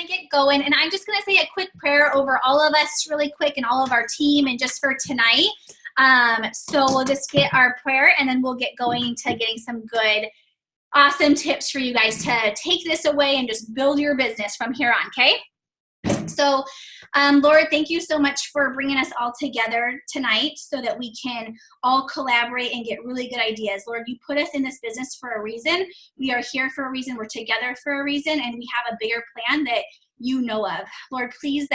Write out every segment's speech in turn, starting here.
to get going, and I'm just going to say a quick prayer over all of us really quick and all of our team and just for tonight. So we'll just get our prayer, and then we'll get going to getting some good, awesome tips for you guys to take this away and just build your business from here on, okay? So, Lord, thank you so much for bringing us all together tonight so that we can all collaborate and get really good ideas. Lord, you put us in this business for a reason. We are here for a reason. We're together for a reason, and we have a bigger plan that you know of. Lord, please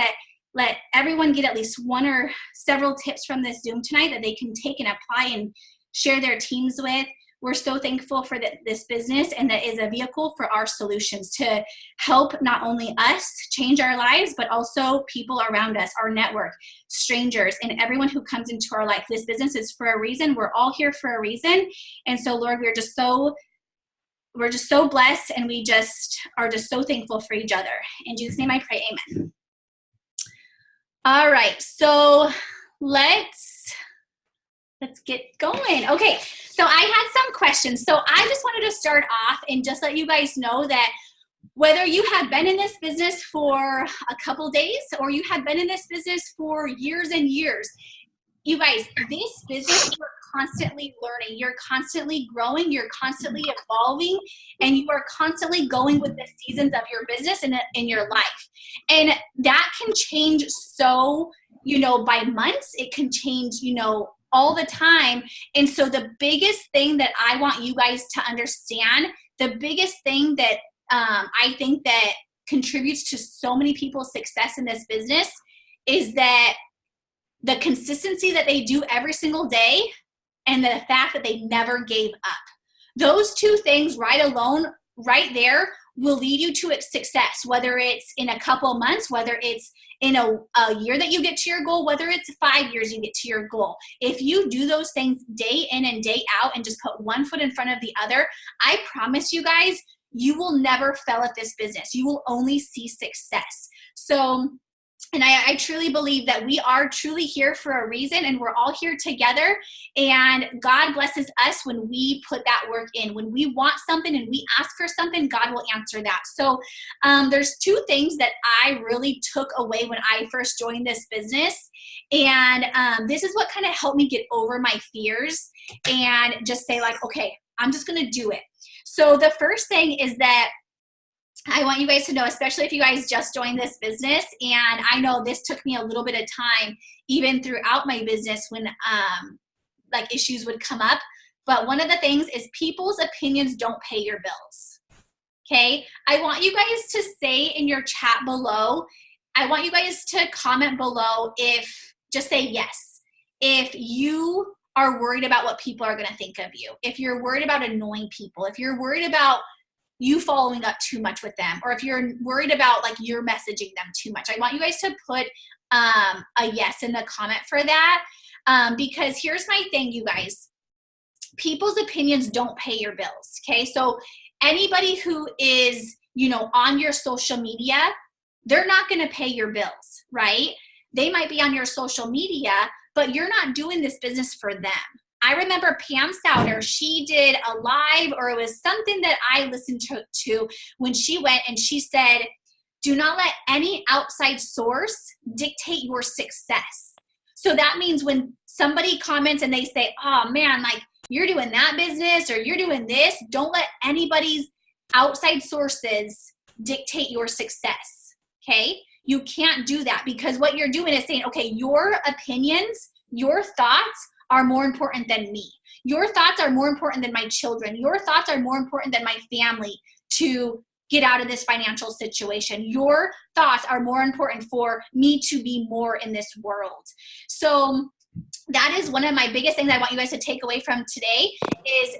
let everyone get at least one or several tips from this Zoom tonight that they can take and apply and share their teams with. We're so thankful for this business, and that is a vehicle for our solutions to help not only us change our lives, but also people around us, our network, strangers, and everyone who comes into our life. This business is for a reason. We're all here for a reason. And so, Lord, we're just so blessed, and we just are just so thankful for each other. In Jesus' name I pray, amen. All right, so let's get going. Okay, so I had some questions. So I just wanted to start off and just let you guys know that whether you have been in this business for a couple days or you have been in this business for years and years, you guys, this business, you're constantly learning, you're constantly growing, you're constantly evolving, and you are constantly going with the seasons of your business and in your life. And that can change so, by months. It can change, all the time. And so the biggest thing that I want you guys to understand, the biggest thing that I think that contributes to so many people's success in this business is that the consistency that they do every single day and the fact that they never gave up. Those two things right there will lead you to success, whether it's in a couple months, whether it's in a year that you get to your goal, whether it's 5 years you get to your goal. If you do those things day in and day out and just put one foot in front of the other, I promise you guys, you will never fail at this business. You will only see success. So, and I truly believe that we are truly here for a reason, and we're all here together, and God blesses us when we put that work in. When we want something and we ask for something, God will answer that. So there's two things that I really took away when I first joined this business, and this is what kind of helped me get over my fears and just say okay, I'm just going to do it. So the first thing is that I want you guys to know, especially if you guys just joined this business, and I know this took me a little bit of time, even throughout my business when issues would come up. But one of the things is people's opinions don't pay your bills. Okay? I want you guys to say in your chat below, I want you guys to comment below just say yes. If you are worried about what people are going to think of you, if you're worried about annoying people, if you're worried about you following up too much with them, or if you're worried about you're messaging them too much, I want you guys to put a yes in the comment for that, because here's my thing, you guys. People's opinions don't pay your bills, okay? So anybody who is, on your social media, they're not going to pay your bills, right? They might be on your social media, but you're not doing this business for them. I remember Pam Souter, she did a live, or it was something that I listened to when she went, and she said, do not let any outside source dictate your success. So that means when somebody comments and they say, oh man, you're doing that business or you're doing this, don't let anybody's outside sources dictate your success, okay? You can't do that, because what you're doing is saying, okay, your opinions, your thoughts are more important than me. Your thoughts are more important than my children. Your thoughts are more important than my family to get out of this financial situation. Your thoughts are more important for me to be more in this world. So that is one of my biggest things I want you guys to take away from today is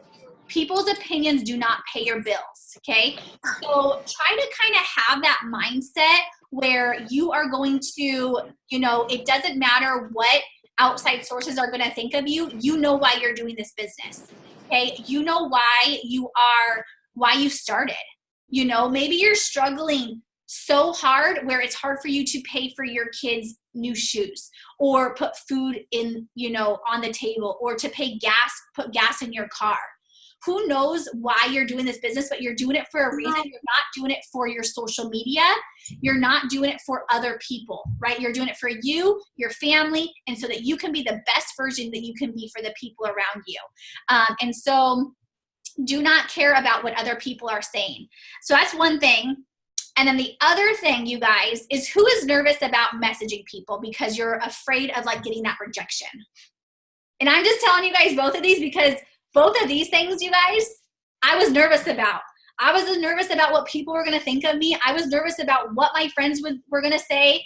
people's opinions do not pay your bills, okay? So try to kind of have that mindset where you are going to, it doesn't matter what outside sources are going to think of you. You know why you're doing this business, okay? You know why you started. Maybe you're struggling so hard where it's hard for you to pay for your kids' new shoes, or put food in, on the table, or to put gas in your car. Who knows why you're doing this business, but you're doing it for a reason. You're not doing it for your social media. You're not doing it for other people, right? You're doing it for you, your family, and so that you can be the best version that you can be for the people around you. And so do not care about what other people are saying. So that's one thing. And then the other thing, you guys, is who is nervous about messaging people because you're afraid of like getting that rejection. And I'm just telling you guys both of these because both of these things, you guys, I was nervous about. I was nervous about what people were going to think of me. I was nervous about what my friends were going to say.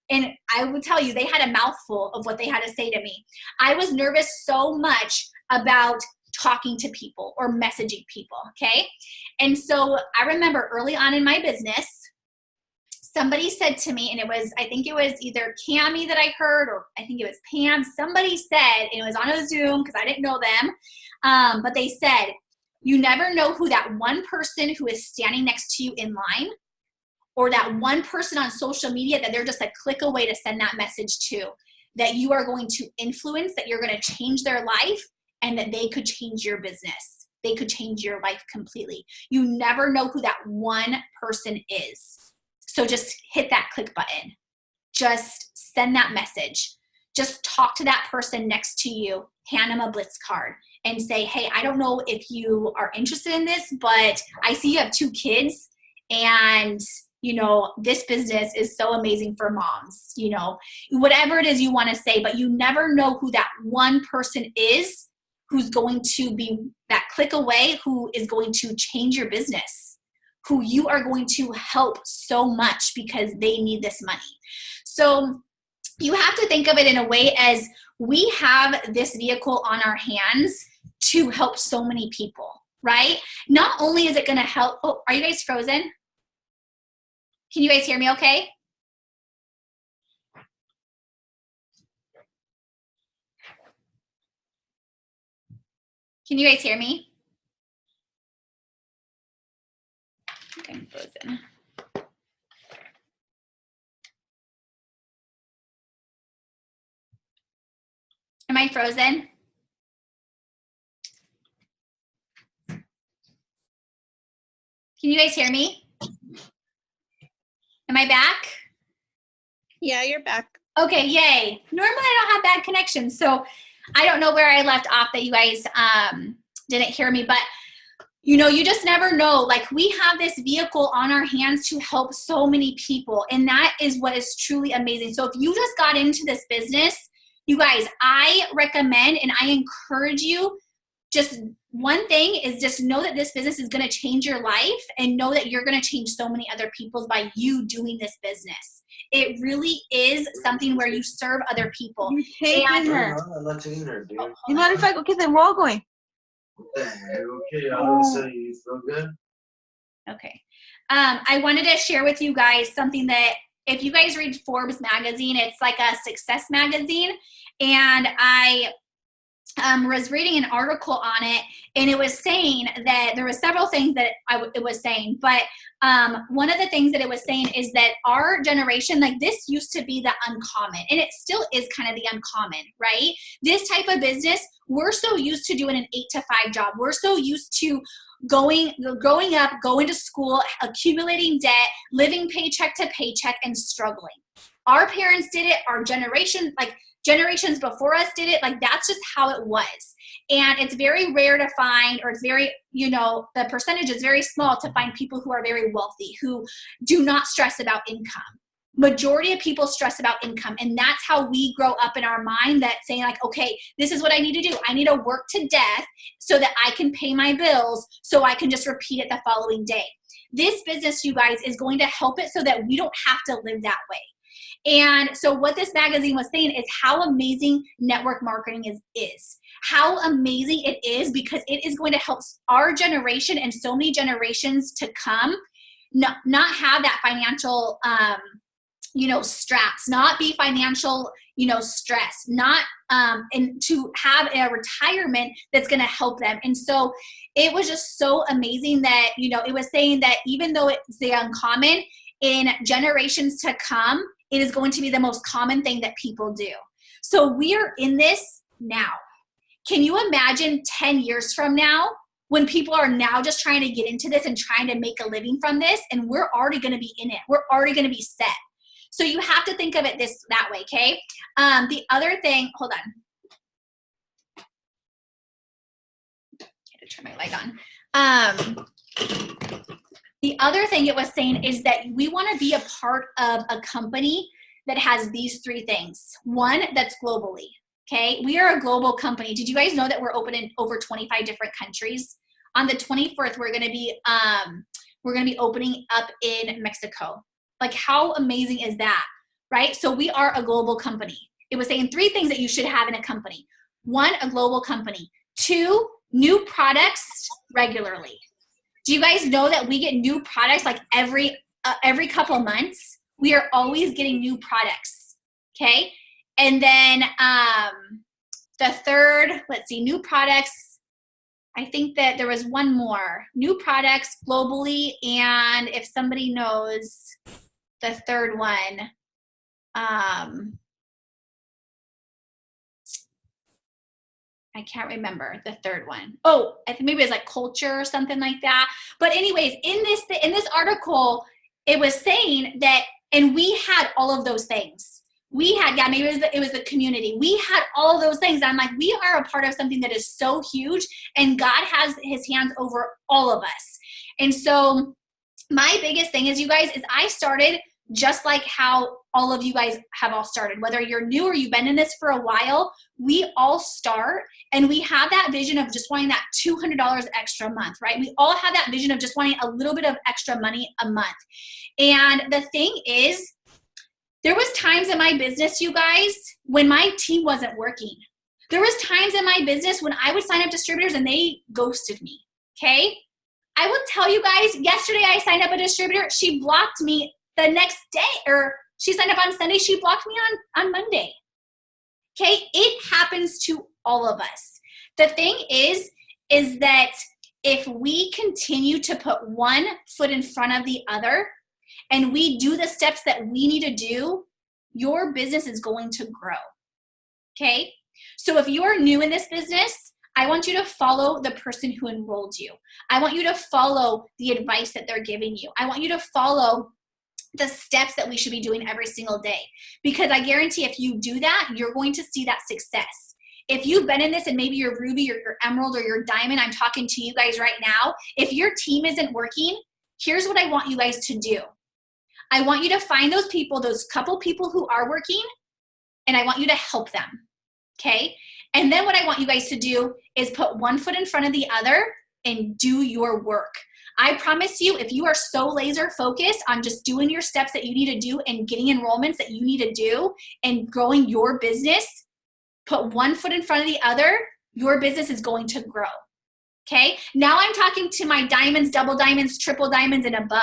And I would tell you, they had a mouthful of what they had to say to me. I was nervous so much about talking to people or messaging people, okay? And so I remember early on in my business, somebody said to me, and I think it was either Cami that I heard, or I think it was Pam, somebody said, and it was on a Zoom because I didn't know them, but they said, you never know who that one person who is standing next to you in line, or that one person on social media that they're just a click away to send that message to, that you are going to influence, that you're going to change their life, and that they could change your business. They could change your life completely. You never know who that one person is. So just hit that click button. Just send that message. Just talk to that person next to you, hand them a Blitz card and say, hey, I don't know if you are interested in this, but I see you have 2 kids and you know, this business is so amazing for moms, you know, whatever it is you want to say, but you never know who that one person is who's going to be that click away, who is going to change your business, who you are going to help so much because they need this money. So you have to think of it in a way as we have this vehicle on our hands to help so many people, right? Not only is it going to help, oh, are you guys frozen? Can you guys hear me okay? Can you guys hear me? I think I'm frozen. Am I frozen? Can you guys hear me? Am I back? Yeah, you're back. Okay, yay. Normally I don't have bad connection, so I don't know where I left off that you guys didn't hear me, but you know, you just never know. Like, we have this vehicle on our hands to help so many people, and that is what is truly amazing. So if you just got into this business, you guys, I recommend and I encourage you, just one thing is just know that this business is going to change your life, and know that you're going to change so many other people's by you doing this business. It really is something where you serve other people. You taking her. I'm not taking her, dude. You matter of fact, okay, then we're all going. What the heck? Okay, I don't say you feel good. Okay. I wanted to share with you guys something that, if you guys read Forbes magazine, it's like a success magazine, and I was reading an article on it, and it was saying that there were several things that it was saying, but one of the things that it was saying is that our generation, like, this used to be the uncommon, and it still is kind of the uncommon, right? This type of business, we're so used to doing an 8-to-5 job. We're so used to growing up, going to school, accumulating debt, living paycheck to paycheck, and struggling. Our parents did it, our generation, like generations before us did it. Like, that's just how it was. And it's very rare to find, or it's very, you know, the percentage is very small to find people who are very wealthy, who do not stress about income. Majority of people stress about income, and that's how we grow up in our mind, that saying like, okay, this is what I need to do. I need to work to death so that I can pay my bills, so I can just repeat it the following day. This business, you guys, is going to help it so that we don't have to live that way. And so what this magazine was saying is how amazing network marketing is. How amazing it is, because it is going to help our generation and so many generations to come not have that financial straps, not be financial, stress, not, and to have a retirement that's going to help them. And so it was just so amazing that, it was saying that even though it's the uncommon, in generations to come, it is going to be the most common thing that people do. So we are in this now. Can you imagine 10 years from now when people are now just trying to get into this and trying to make a living from this, and we're already going to be in it. We're already going to be set. So you have to think of it that way, okay? The other thing, hold on. I had to turn my light on. The other thing it was saying is that we want to be a part of a company that has these three things. One, that's globally, okay? We are a global company. Did you guys know that we're open in over 25 different countries? On the 24th, we're going to be opening up in Mexico. Like, how amazing is that, right? So we are a global company. It was saying three things that you should have in a company. One, a global company. Two, new products regularly. Do you guys know that we get new products like every couple of months? We are always getting new products, okay? And then the third, let's see, new products. I think that there was one more. New products globally, and if somebody knows the third one, I can't remember the third one. Oh, I think maybe it was like culture or something like that. But anyways, in this article, it was saying that, and we had all of those things. We had, yeah, maybe it was the community. We had all of those things. I'm like, we are a part of something that is so huge, and God has his hands over all of us. And so my biggest thing is, you guys, is I started just like how all of you guys have all started. Whether you're new or you've been in this for a while, we all start, and we have that vision of just wanting that $200 extra a month, right? We all have that vision of just wanting a little bit of extra money a month. And the thing is, there was times in my business, you guys, when my team wasn't working. There was times in my business when I would sign up distributors and they ghosted me, okay? I will tell you guys, yesterday I signed up a distributor. She blocked me the next day, or she signed up on Sunday. She blocked me on Monday, okay? It happens to all of us. The thing is that if we continue to put one foot in front of the other, and we do the steps that we need to do, your business is going to grow, okay? So if you are new in this business, I want you to follow the person who enrolled you. I want you to follow the advice that they're giving you. I want you to follow the steps that we should be doing every single day, because I guarantee if you do that, you're going to see that success. If you've been in this and maybe you're Ruby or you're Emerald or you're Diamond, I'm talking to you guys right now. If your team isn't working, here's what I want you guys to do. I want you to find those people, those couple people who are working, and I want you to help them, okay? And then what I want you guys to do is put one foot in front of the other and do your work. I promise you, if you are so laser focused on just doing your steps that you need to do and getting enrollments that you need to do and growing your business, put one foot in front of the other, your business is going to grow, okay? Now I'm talking to my diamonds, double diamonds, triple diamonds, and above,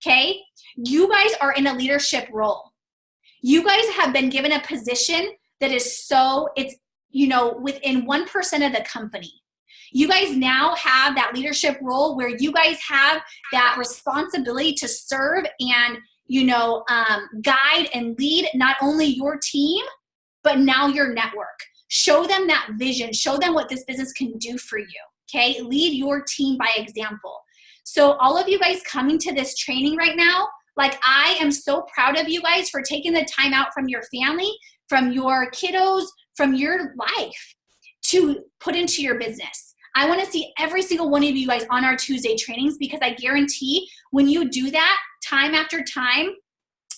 okay? You guys are in a leadership role. You guys have been given a position that is it's, you know, within 1% of the company. You guys now have that leadership role where you guys have that responsibility to serve and, you know, guide and lead not only your team, but now your network. Show them that vision. Show them what this business can do for you, okay? Lead your team by example. So all of you guys coming to this training right now, like, I am so proud of you guys for taking the time out from your family, from your kiddos, from your life to put into your business. I want to see every single one of you guys on our Tuesday trainings, because I guarantee when you do that time after time,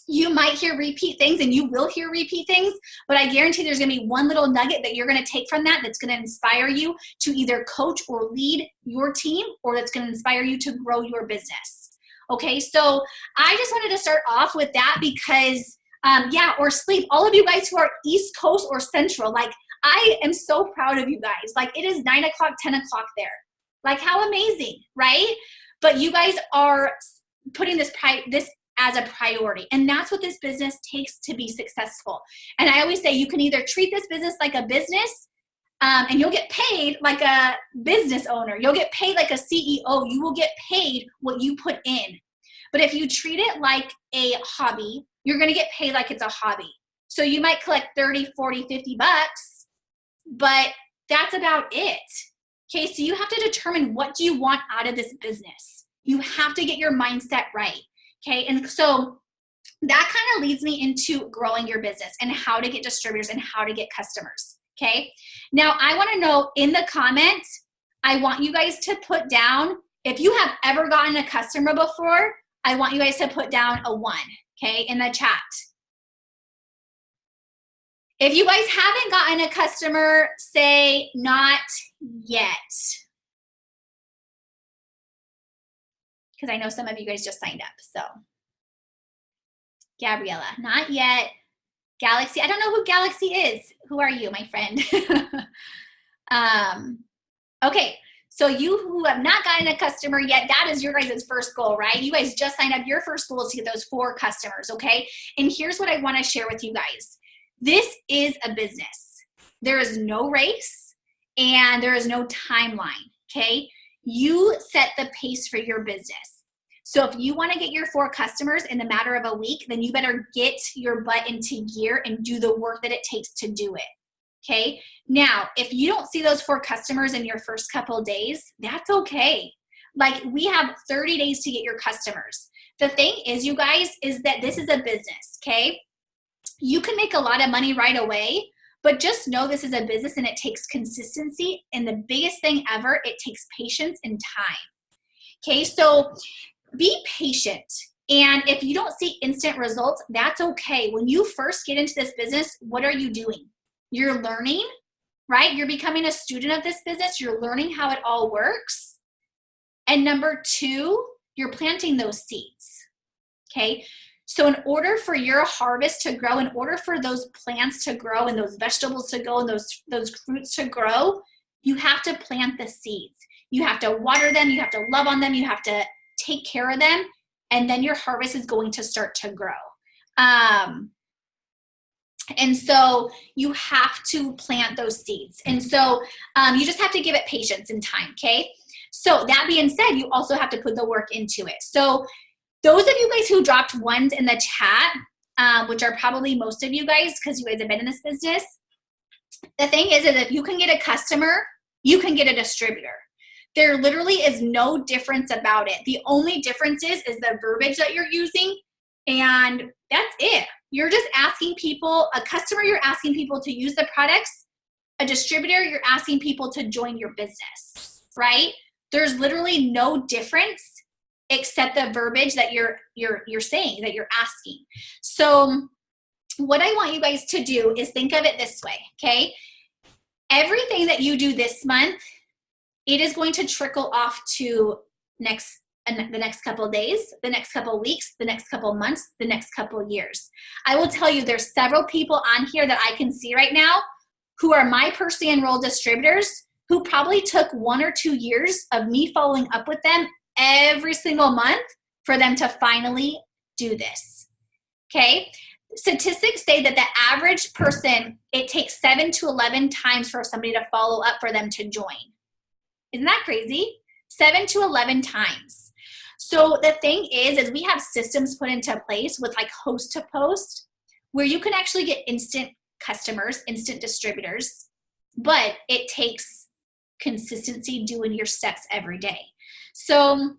you might hear repeat things, and you will hear repeat things, but I guarantee there's going to be one little nugget that you're going to take from that that's going to inspire you to either coach or lead your team, or that's going to inspire you to grow your business. Okay, so I just wanted to start off with that because, or sleep. All of you guys who are East Coast or Central, like, I am so proud of you guys. Like, it is 9 o'clock, 10 o'clock there. Like, how amazing, right? But you guys are putting this as a priority, and that's what this business takes to be successful. And I always say you can either treat this business like a business, and you'll get paid like a business owner. You'll get paid like a CEO. You will get paid what you put in. But if you treat it like a hobby, you're going to get paid like it's a hobby. So you might collect 30, 40, 50 bucks, but that's about it. Okay, so you have to determine what do you want out of this business. You have to get your mindset right. Okay, and so that kind of leads me into growing your business and how to get distributors and how to get customers. Okay, now I want to know in the comments, I want you guys to put down, if you have ever gotten a customer before, I want you guys to put down a 1, okay, in the chat. If you guys haven't gotten a customer, say not yet. Because I know some of you guys just signed up, so. Gabriella, not yet. Galaxy, I don't know who Galaxy is. Who are you, my friend? Okay, so you who have not gotten a customer yet, that is your guys' first goal, right? You guys just signed up. Your first goal is to get those 4 customers, okay? And here's what I want to share with you guys. This is a business. There is no race and there is no timeline, okay? You set the pace for your business. So if you want to get your 4 customers in the matter of a week, then you better get your butt into gear and do the work that it takes to do it. Okay. Now, if you don't see those 4 customers in your first couple of days, that's okay. Like, we have 30 days to get your customers. The thing is, you guys, is that this is a business. Okay. You can make a lot of money right away, but just know this is a business and it takes consistency. And the biggest thing ever, it takes patience and time. Okay. So be patient. And if you don't see instant results, that's okay. When you first get into this business, what are you doing? You're learning, right? You're becoming a student of this business. You're learning how it all works. And number 2, you're planting those seeds, okay? So in order for your harvest to grow, in order for those plants to grow and those vegetables to go and those fruits to grow, you have to plant the seeds. You have to water them. You have to love on them. You have to take care of them. And then your harvest is going to start to grow. And so you have to plant those seeds. And so you just have to give it patience and time, okay? So that being said, you also have to put the work into it. So those of you guys who dropped 1s in the chat, which are probably most of you guys because you guys have been in this business, the thing is if you can get a customer, you can get a distributor. There literally is no difference about it. The only difference is the verbiage that you're using, and that's it. You're just asking people, a customer, you're asking people to use the products. A distributor, you're asking people to join your business, right? There's literally no difference except the verbiage that you're saying, that you're asking. So what I want you guys to do is think of it this way, okay? Everything that you do this month, it is going to trickle off to the next couple of days, the next couple of weeks, the next couple of months, the next couple of years. I will tell you there's several people on here that I can see right now who are my personally enrolled distributors who probably took 1 or 2 years of me following up with them every single month for them to finally do this, okay? Statistics say that the average person, it takes 7 to 11 times for somebody to follow up for them to join. Isn't that crazy? 7 to 11 times. So the thing is we have systems put into place with like host to post where you can actually get instant customers, instant distributors, but it takes consistency doing your steps every day. So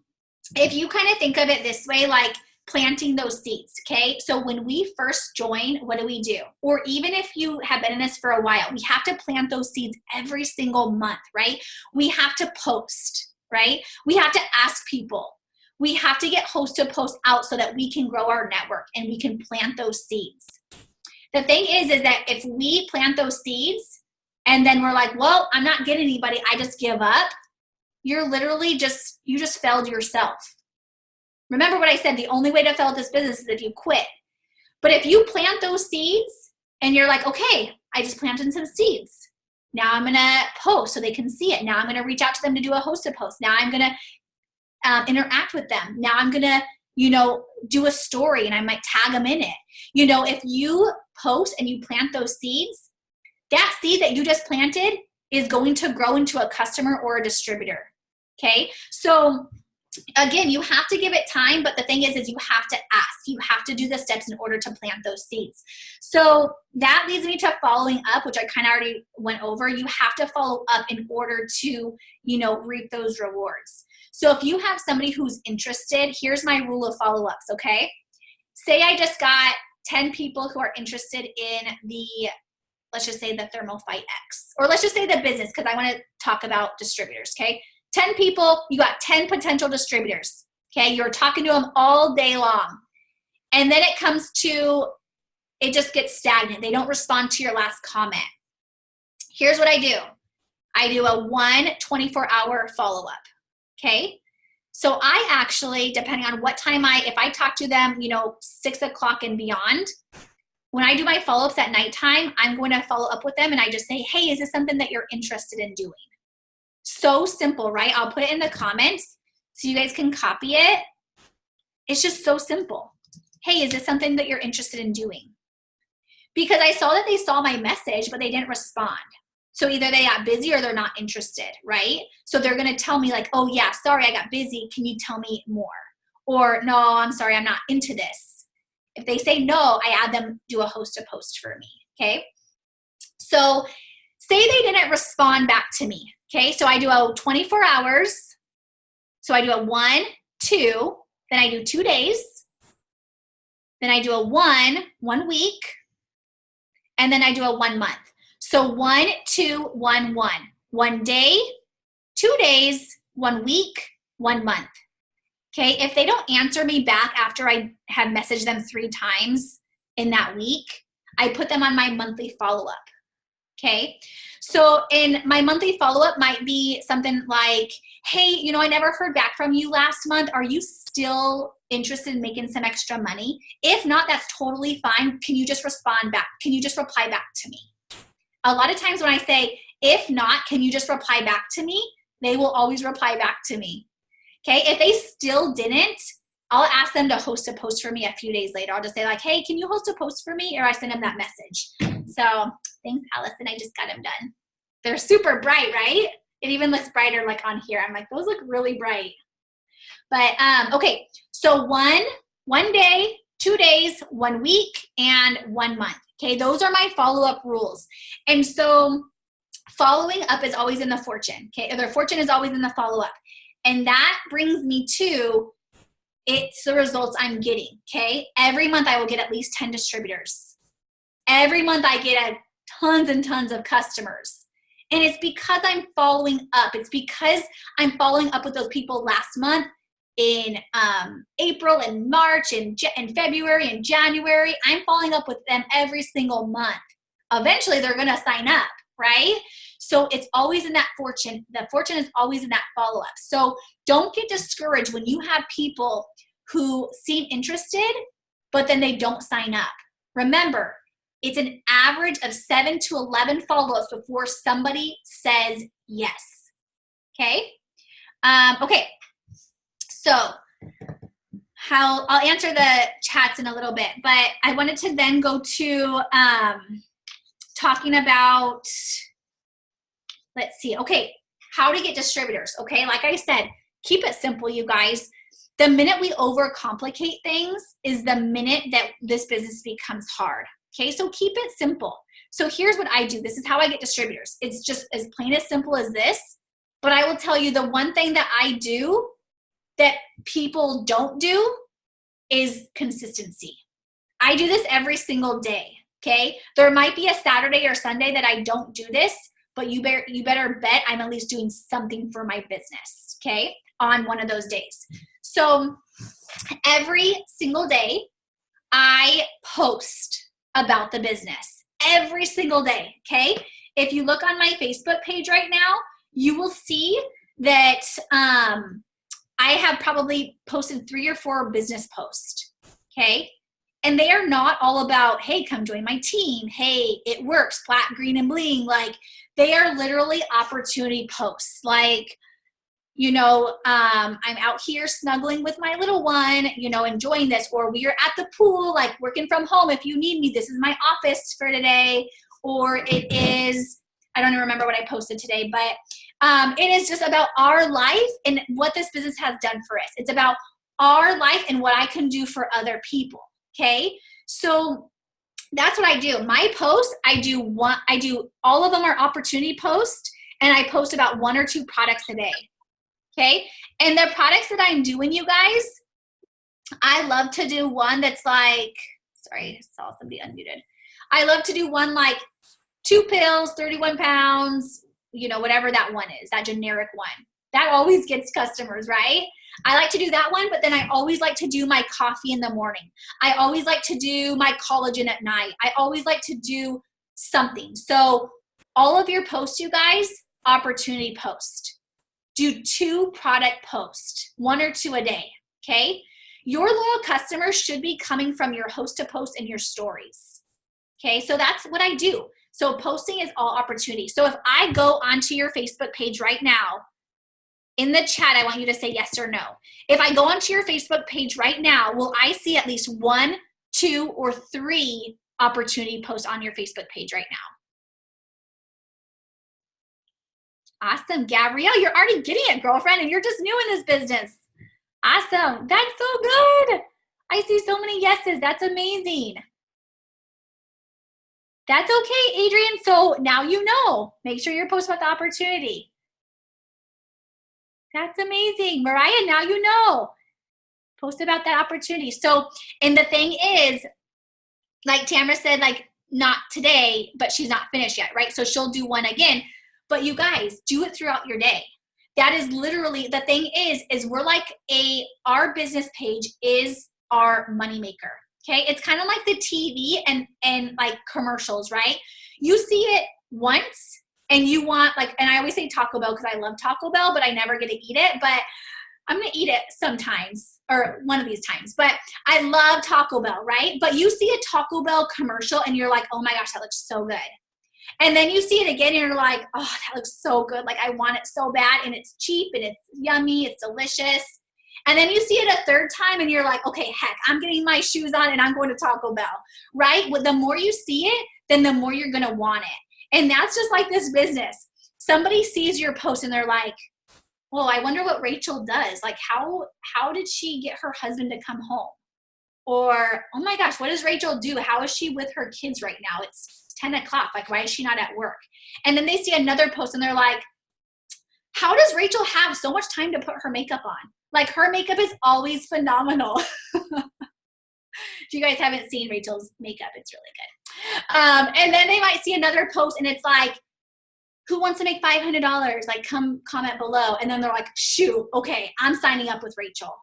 if you kind of think of it this way, like planting those seeds, okay? So when we first join, what do? Or even if you have been in this for a while, we have to plant those seeds every single month, right? We have to post, right? We have to ask people. We have to get host to post out so that we can grow our network and we can plant those seeds. The thing is that if we plant those seeds and then we're like, well, I'm not getting anybody, I just give up, you're literally you just failed yourself. Remember what I said, the only way to fail at this business is if you quit. But if you plant those seeds and you're like, okay, I just planted some seeds. Now I'm going to post so they can see it. Now I'm going to reach out to them to do a host to post. Now I'm going to interact with them. Now I'm going to, do a story and I might tag them in it. If you post and you plant those seeds, that seed that you just planted is going to grow into a customer or a distributor. Okay. So again, you have to give it time, but the thing is you have to ask. You have to do the steps in order to plant those seeds. So that leads me to following up, which I kind of already went over. You have to follow up in order to, reap those rewards. So if you have somebody who's interested, here's my rule of follow-ups, okay? Say I just got 10 people who are interested in let's just say the ThermoFight X, or let's just say the business, because I want to talk about distributors, okay? 10 people, you got 10 potential distributors, okay? You're talking to them all day long. And then it just gets stagnant. They don't respond to your last comment. Here's what I do. I do a 24-hour follow-up, okay? So I actually, depending on what time if I talk to them, 6 o'clock and beyond, when I do my follow-ups at nighttime, I'm going to follow up with them and I just say, hey, is this something that you're interested in doing? So simple, right? I'll put it in the comments so you guys can copy it. It's just so simple. Hey, is this something that you're interested in doing? Because I saw that they saw my message, but they didn't respond. So either they got busy or they're not interested, right? So they're going to tell me like, oh yeah, sorry, I got busy. Can you tell me more? Or no, I'm sorry, I'm not into this. If they say no, I add them, do a host a post for me, okay? So say they didn't respond back to me, okay? So I do a 24 hours. So I do a 1, 2, then I do 2 days. Then I do a 1 week. And then I do a 1 month. So 1, 2, 1, 1. 1 day, 2 days, 1 week, 1 month. Okay, if they don't answer me back after I have messaged them 3 times in that week, I put them on my monthly follow-up. Okay, so in my monthly follow-up might be something like, hey, I never heard back from you last month. Are you still interested in making some extra money? If not, that's totally fine. Can you just respond back? Can you just reply back to me? A lot of times when I say, if not, can you just reply back to me? They will always reply back to me. Okay, if they still didn't, I'll ask them to host a post for me a few days later. I'll just say like, hey, can you host a post for me? Or I send them that message. So thanks, Allison. I just got them done. They're super bright, right? It even looks brighter like on here. I'm like, those look really bright. But okay, so one day, 2 days, 1 week, and 1 month. Okay, those are my follow-up rules. And so following up is always in the fortune. Okay, their fortune is always in the follow-up. And that brings me to, it's the results I'm getting, okay? Every month I will get at least 10 distributors. Every month I get tons and tons of customers. And it's because I'm following up. It's because I'm following up with those people last month in April and March and February and January. I'm following up with them every single month. Eventually they're going to sign up, right? So it's always in that fortune. The fortune is always in that follow-up. So don't get discouraged when you have people who seem interested, but then they don't sign up. Remember, it's an average of 7 to 11 follow-ups before somebody says yes. Okay? Okay. So I'll answer the chats in a little bit, but I wanted to then go to talking about, let's see. Okay, how to get distributors. Okay, like I said, keep it simple, you guys. The minute we overcomplicate things is the minute that this business becomes hard. Okay, so keep it simple. So here's what I do. This is how I get distributors. It's just as plain as simple as this. But I will tell you the one thing that I do that people don't do is consistency. I do this every single day. Okay, there might be a Saturday or Sunday that I don't do this, but you better bet I'm at least doing something for my business, okay, on one of those days. So every single day, I post about the business. Every single day, okay? If you look on my Facebook page right now, you will see that I have probably posted 3 or 4 business posts, okay? And they are not all about, hey, come join my team. Hey, it works, flat, green, and bling. Like, they are literally opportunity posts. Like, I'm out here snuggling with my little one, enjoying this. Or we are at the pool, like working from home. If you need me, this is my office for today. Or it is, I don't even remember what I posted today, but it is just about our life and what this business has done for us. It's about our life and what I can do for other people, okay? So that's what I do. My posts, I do all of them are opportunity posts, and I post about 1 or 2 products a day, okay? And the products that I'm doing, you guys, I love to do one that's like, sorry, I saw somebody unmuted. I love to do one like 2 pills, 31 pounds, you know, whatever that one is, that generic one. That always gets customers, right? I like to do that one, but then I always like to do my coffee in the morning. I always like to do my collagen at night. I always like to do something. So all of your posts, you guys, opportunity post. Do 2 product posts, 1 or 2 a day, okay? Your loyal customers should be coming from your host to post and your stories, okay? So that's what I do. So posting is all opportunity. So if I go onto your Facebook page right now, in the chat, I want you to say yes or no. If I go onto your Facebook page right now, will I see at least 1, 2, or 3 opportunity posts on your Facebook page right now? Awesome, Gabrielle, you're already getting it, girlfriend, and you're just new in this business. Awesome, that's so good. I see so many yeses, that's amazing. That's okay, Adrian, so now you know. Make sure you're posting about the opportunity. That's amazing. Mariah, now you know. Post about that opportunity. So, and the thing is, like Tamara said, like not today, but she's not finished yet, right? So she'll do one again. But you guys, do it throughout your day. That is literally, the thing is we're like our business page is our moneymaker, okay? It's kind of like the TV and like commercials, right? You see it once, and you want like, and I always say Taco Bell because I love Taco Bell, but I never get to eat it. But I'm going to eat it sometimes or one of these times. But I love Taco Bell, right? But you see a Taco Bell commercial and you're like, oh my gosh, that looks so good. And then you see it again and you're like, oh, that looks so good. Like I want it so bad, and it's cheap and it's yummy. It's delicious. And then you see it a 3rd time and you're like, okay, heck, I'm getting my shoes on and I'm going to Taco Bell, right? Well, the more you see it, then the more you're going to want it. And that's just like this business. Somebody sees your post and they're like, well, I wonder what Rachel does. Like, how did she get her husband to come home? Or, oh my gosh, what does Rachel do? How is she with her kids right now? It's 10 o'clock. Like, why is she not at work? And then they see another post and they're like, how does Rachel have so much time to put her makeup on? Like, her makeup is always phenomenal. If you guys haven't seen Rachel's makeup, it's really good. And then they might see another post and it's like, who wants to make $500? Like, come comment below. And then they're like, shoot, okay, I'm signing up with Rachel.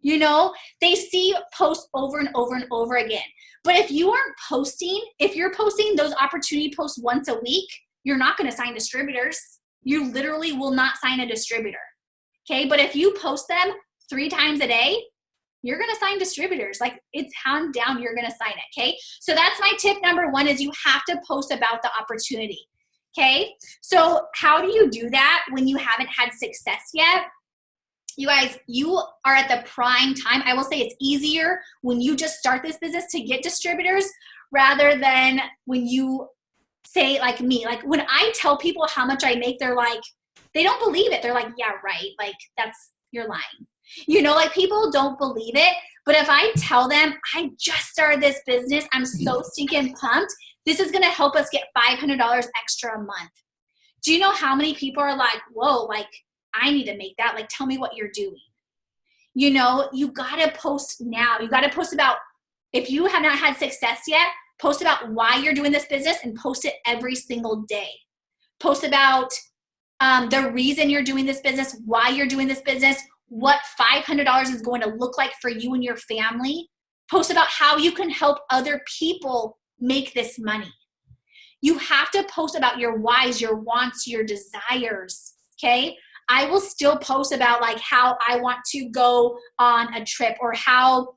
You know, they see posts over and over and over again. But if you aren't posting, if you're posting those opportunity posts once a week, you're not going to sign distributors. You literally will not sign a distributor. Okay, but if you post them 3 times a day, you're going to sign distributors. Like, it's hands down, you're going to sign it. Okay, so that's my tip number 1 is you have to post about the opportunity. Okay, so how do you do that when you haven't had success yet? You guys, you are at the prime time. I will say it's easier when you just start this business to get distributors rather than when you say, like me, like when I tell people how much I make, they're like, they don't believe it. They're like, yeah, right. Like, you're lying. You know, like, people don't believe it. But if I tell them I just started this business, I'm so stinking pumped, this is going to help us get $500 extra a month. Do you know how many people are like, whoa, like, I need to make that. Like, tell me what you're doing. You know, you got to post now. You got to post about, if you have not had success yet, post about why you're doing this business and post it every single day. Post about the reason you're doing this business, why you're doing this business, what $500 is going to look like for you and your family. Post about how you can help other people make this money. You have to post about your whys, your wants, your desires, okay? I will still post about like how I want to go on a trip or how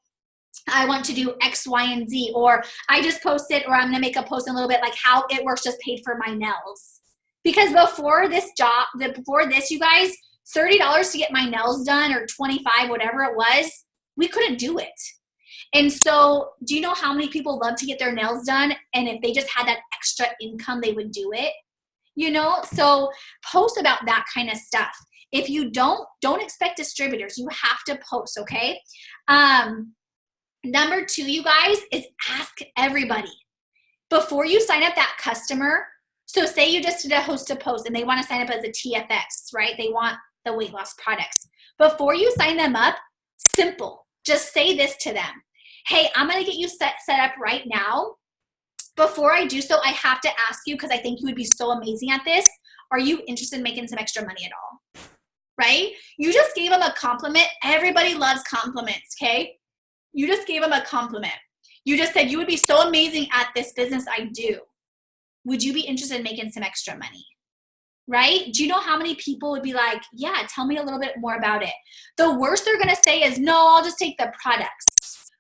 I want to do X, Y, and Z, or I just posted, or I'm going to make a post in a little bit like how It Works just paid for my nails. Because before this, you guys, $30 to get my nails done or $25, whatever it was, we couldn't do it. And so do you know how many people love to get their nails done? And if they just had that extra income, they would do it. You know, so post about that kind of stuff. If you don't expect distributors. You have to post, okay? Number 2, you guys, is ask everybody. Before you sign up that customer, so say you just did a host to post and they want to sign up as a TFX, right? They want the weight loss products. Before you sign them up, simple, just say this to them. Hey, I'm going to get you set up right now. Before I do so, I have to ask you, because I think you would be so amazing at this, are you interested in making some extra money at all? Right? You just gave them a compliment. Everybody loves compliments, okay? You just gave them a compliment. You just said, you would be so amazing at this business I do. Would you be interested in making some extra money? Right? Do you know how many people would be like, yeah, tell me a little bit more about it? The worst they're going to say is, no, I'll just take the products.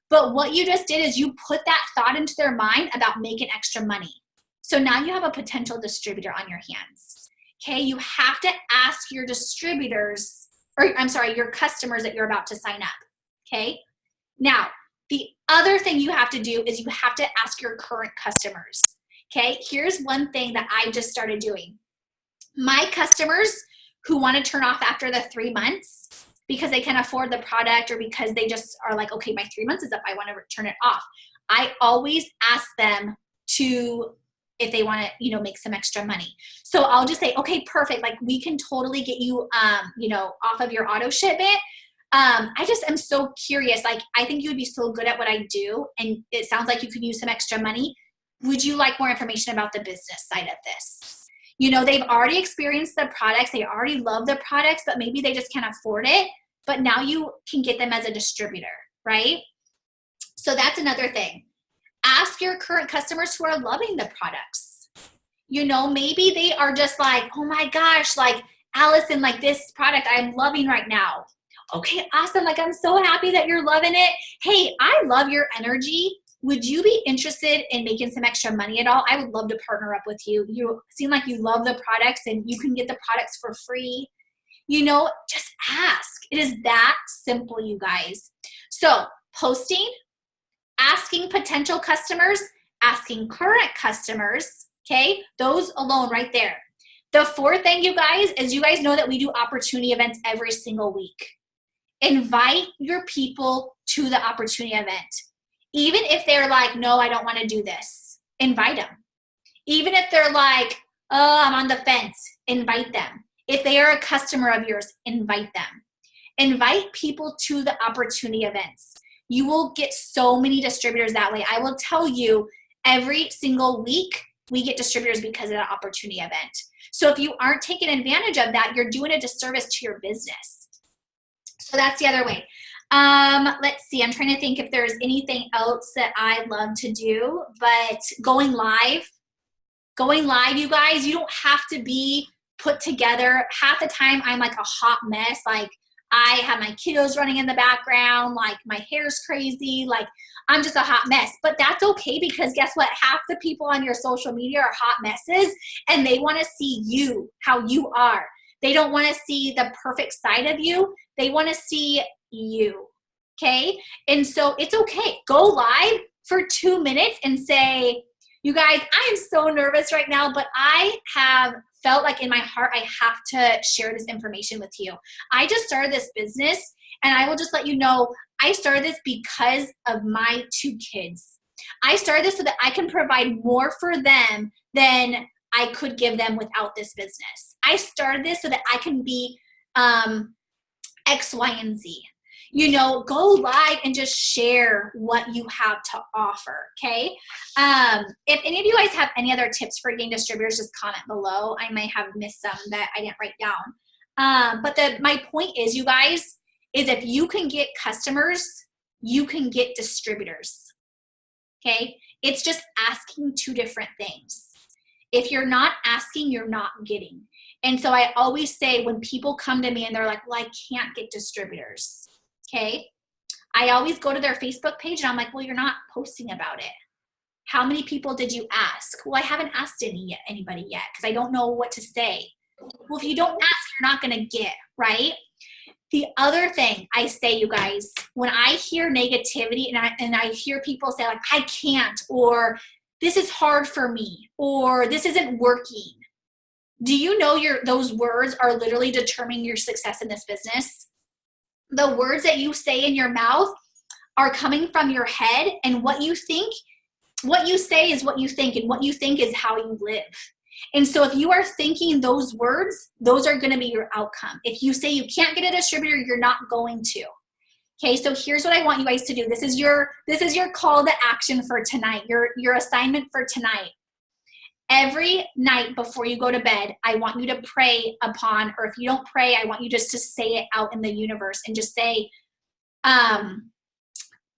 But what you just did is you put that thought into their mind about making extra money. So now you have a potential distributor on your hands. Okay, you have to ask your distributors, or I'm sorry, your customers that you're about to sign up. Okay, now the other thing you have to do is you have to ask your current customers. Okay, here's one thing that I just started doing. My customers who want to turn off after the 3 months because they can afford the product or because they just are like, okay, my 3 months is up, I want to turn it off. I always ask them to, if they want to, you know, make some extra money. So I'll just say, okay, perfect. Like we can totally get you, you know, off of your auto shipment. I just am so curious. Like, I think you would be so good at what I do. And it sounds like you could use some extra money. Would you like more information about the business side of this? You know, they've already experienced the products. They already love the products, but maybe they just can't afford it. But now you can get them as a distributor, right? So that's another thing. Ask your current customers who are loving the products. You know, maybe they are just like, oh my gosh, like Allison, like this product I'm loving right now. Okay, awesome. Like, I'm so happy that you're loving it. Hey, I love your energy. Would you be interested in making some extra money at all? I would love to partner up with you. You seem like you love the products and you can get the products for free. You know, just ask. It is that simple, you guys. So posting, asking potential customers, asking current customers, okay? Those alone right there. The fourth thing, you guys, is you guys know that we do opportunity events every single week. Invite your people to the opportunity event. Even if they're like, no, I don't want to do this, invite them. Even if they're like, oh, I'm on the fence, invite them. If they are a customer of yours, invite them. Invite people to the opportunity events. You will get so many distributors that way. I will tell you, every single week, we get distributors because of the opportunity event. So if you aren't taking advantage of that, you're doing a disservice to your business. So that's the other way. Let's see, I'm trying to think if there's anything else that I love to do, but going live, you guys, you don't have to be put together. Half the time I'm like a hot mess. Like I have my kiddos running in the background, like my hair's crazy, like I'm just a hot mess. But that's okay, because guess what? Half the people on your social media are hot messes and they want to see you, how you are. They don't want to see the perfect side of you. They want to see you, okay? And so it's okay. Go live for 2 minutes and say, you guys, I am so nervous right now, but I have felt like in my heart I have to share this information with you. I just started this business, and I will just let you know, I started this because of my 2 kids. I started this so that I can provide more for them than I could give them without this business. I started this so that I can be X, Y, and Z. You know, go live and just share what you have to offer, okay? If any of you guys have any other tips for getting distributors, just comment below. I may have missed some that I didn't write down. But my point is, you guys, is if you can get customers, you can get distributors, okay? It's just asking 2 different things. If you're not asking, you're not getting. And so I always say, when people come to me and they're like, well, I can't get distributors, okay? I always go to their Facebook page and I'm like, well, you're not posting about it. How many people did you ask? Well, I haven't asked anybody yet because I don't know what to say. Well, if you don't ask, you're not going to get, right? The other thing I say, you guys, when I hear negativity and I hear people say like, I can't, or this is hard for me, or this isn't working, Do you know those words are literally determining your success in this business? The words that you say in your mouth are coming from your head, and what you think, what you say is what you think, and what you think is how you live. And so if you are thinking those words, those are going to be your outcome. If you say you can't get a distributor, you're not going to. Okay, so here's what I want you guys to do. This is your call to action for tonight, your assignment for tonight. Every night before you go to bed, I want you to pray upon, or if you don't pray, I want you just to say it out in the universe and just say,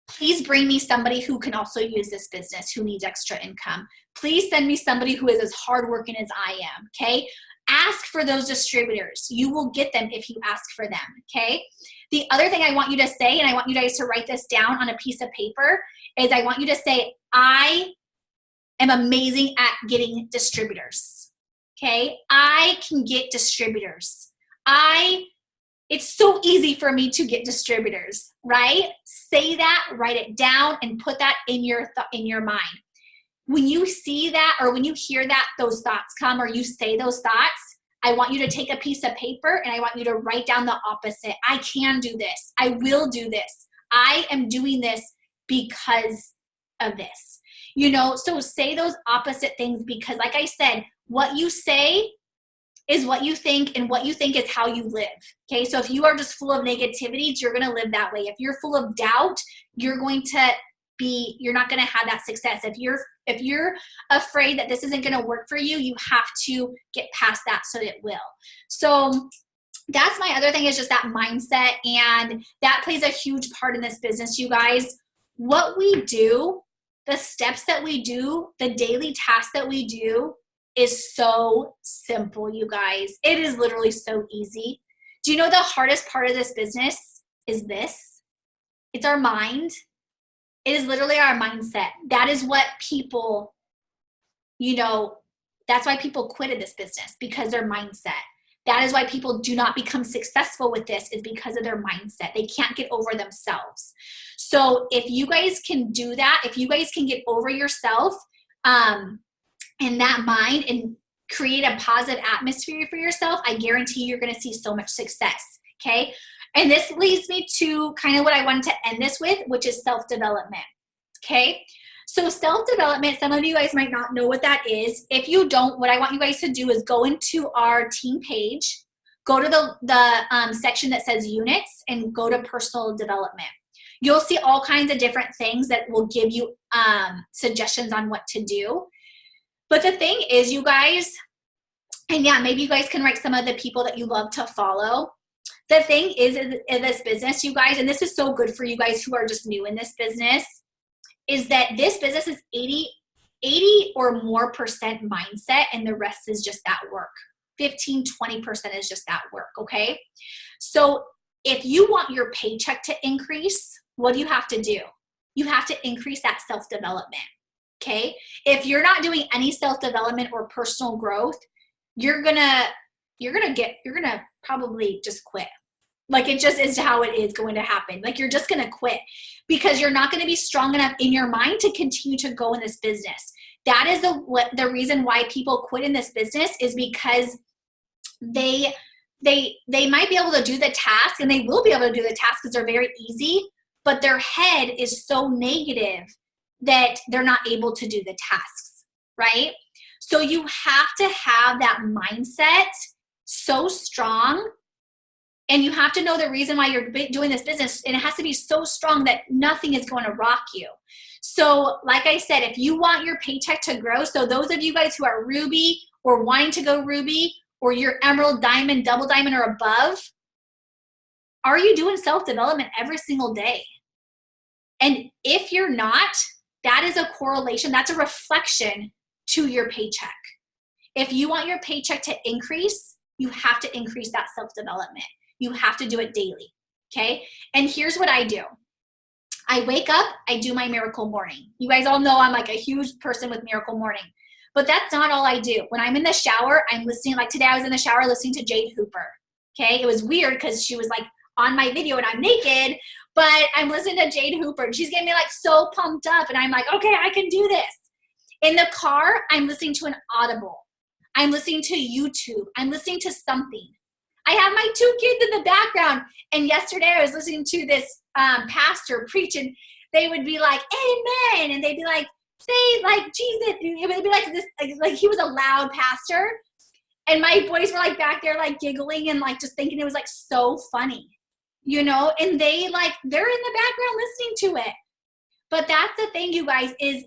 please bring me somebody who can also use this business, who needs extra income. Please send me somebody who is as hardworking as I am, okay? Ask for those distributors. You will get them if you ask for them, okay? The other thing I want you to say, and I want you guys to write this down on a piece of paper, is I want you to say, I am amazing at getting distributors, okay? I can get distributors. It's so easy for me to get distributors, right? Say that, write it down, and put that in your mind. When you see that, or when you hear that, those thoughts come, or you say those thoughts, I want you to take a piece of paper and I want you to write down the opposite. I can do this. I will do this. I am doing this because of this. You know, so say those opposite things, because like I said, what you say is what you think, and what you think is how you live. Okay, so if you are just full of negativity, you're going to live that way. If you're full of doubt, you're not going to have that success. If you're afraid that this isn't going to work for you, you have to get past that so it will. So that's my other thing, is just that mindset, and that plays a huge part in this business, you guys. What we do, the steps that we do, the daily tasks that we do is so simple, you guys. It is literally so easy. Do you know the hardest part of this business is this? It's our mind. It is literally our mindset. That is what people, that's why people quit in this business, because their mindset. That is why people do not become successful with this, is because of their mindset. They can't get over themselves. So if you guys can do that, if you guys can get over yourself, in that mind, and create a positive atmosphere for yourself, I guarantee you're going to see so much success, okay? And this leads me to kind of what I wanted to end this with, which is self-development, okay? So self-development, some of you guys might not know what that is. If you don't, what I want you guys to do is go into our team page, go to the section that says units, and go to personal development. You'll see all kinds of different things that will give you suggestions on what to do. But the thing is, you guys, and yeah, maybe you guys can write some of the people that you love to follow. The thing is, in this business, you guys, and this is so good for you guys who are just new in this business, is that this business is 80 or more percent mindset, and the rest is just that work. 15, 20% is just that work, okay? So if you want your paycheck to increase, what do you have to do? You have to increase that self-development. Okay, if you're not doing any self-development or personal growth, you're gonna probably just quit. Like, it just is how it is going to happen. Like, you're just gonna quit, because you're not gonna be strong enough in your mind to continue to go in this business. That is the reason why people quit in this business, is because they might be able to do the task, and they will be able to do the task because they're very easy, but their head is so negative that they're not able to do the tasks, right? So you have to have that mindset so strong, and you have to know the reason why you're doing this business, and it has to be so strong that nothing is going to rock you. So like I said, if you want your paycheck to grow, so those of you guys who are Ruby or wanting to go Ruby, or you're Emerald, Diamond, Double Diamond, or above, are you doing self-development every single day? And if you're not, that is a correlation, that's a reflection to your paycheck. If you want your paycheck to increase, you have to increase that self-development. You have to do it daily, okay? And here's what I do. I wake up, I do my Miracle Morning. You guys all know I'm like a huge person with Miracle Morning. But that's not all I do. When I'm in the shower, I'm listening, like today I was in the shower listening to Jade Hooper, okay? It was weird because she was like on my video and I'm naked, but I'm listening to Jade Hooper and she's getting me like so pumped up, and I'm like, okay, I can do this. In the car, I'm listening to an Audible. I'm listening to YouTube. I'm listening to something. I have my 2 kids in the background. And yesterday I was listening to this pastor preach, and they would be like, amen. And they'd be like, say like Jesus. It would be like this, like he was a loud pastor. And my boys were like back there like giggling and like just thinking it was like so funny, you know, and they're in the background listening to it. But that's the thing, you guys, is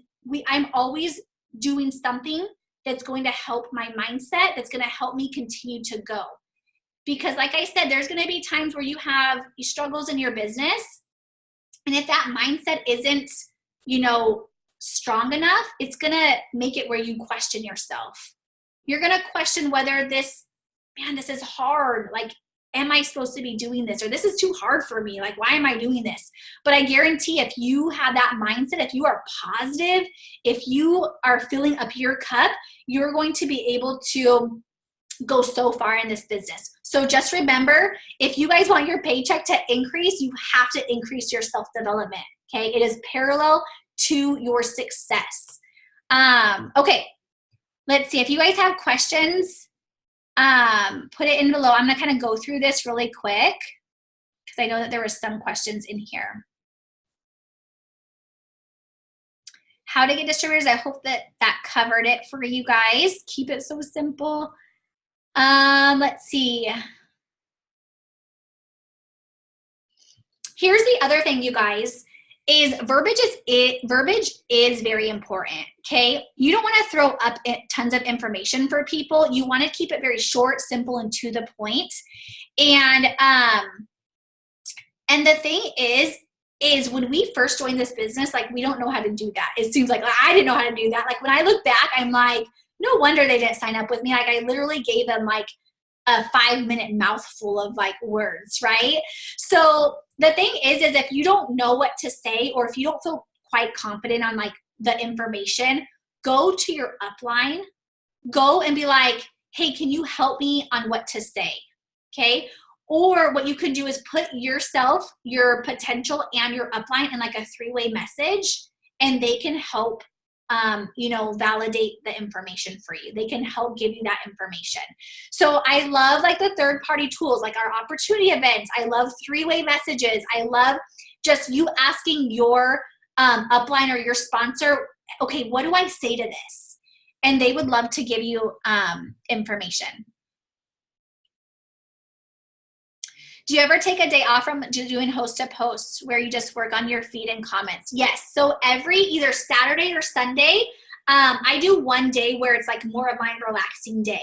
I'm always doing something that's going to help my mindset, that's going to help me continue to go. Because like I said, there's going to be times where you have struggles in your business. And if that mindset isn't, you know, strong enough, it's going to make it where you question yourself. You're going to question whether this is hard. Like, am I supposed to be doing this? Or this is too hard for me. Like, why am I doing this? But I guarantee if you have that mindset, if you are positive, if you are filling up your cup, you're going to be able to go so far in this business. So just remember, if you guys want your paycheck to increase, you have to increase your self-development. Okay. It is parallel to your success. Okay. Let's see if you guys have questions. Put it in below. I'm going to kind of go through this really quick because I know that there were some questions in here. How to get distributors. I hope that covered it for you guys. Keep it so simple. Let's see. Here's the other thing, you guys, is verbiage is very important, okay? You don't want to throw up tons of information for people. You want to keep it very short, simple, and to the point. And the thing is when we first joined this business, like, we don't know how to do that. It seems like I didn't know how to do that. Like, when I look back, I'm like, no wonder they didn't sign up with me. Like, I literally gave them like a 5-minute mouthful of like words, right? So the thing is if you don't know what to say, or if you don't feel quite confident on like the information, go to your upline, go and be like, hey, can you help me on what to say? Okay. Or what you can do is put yourself, your potential, and your upline in like a 3-way message, and they can help you know, validate the information for you. They can help give you that information. So I love like the third-party tools, like our opportunity events. I love 3-way messages. I love just you asking your upline or your sponsor, okay, what do I say to this? And they would love to give you information. Do you ever take a day off from doing host to post where you just work on your feed and comments? Yes. So every either Saturday or Sunday, I do one day where it's like more of my relaxing day.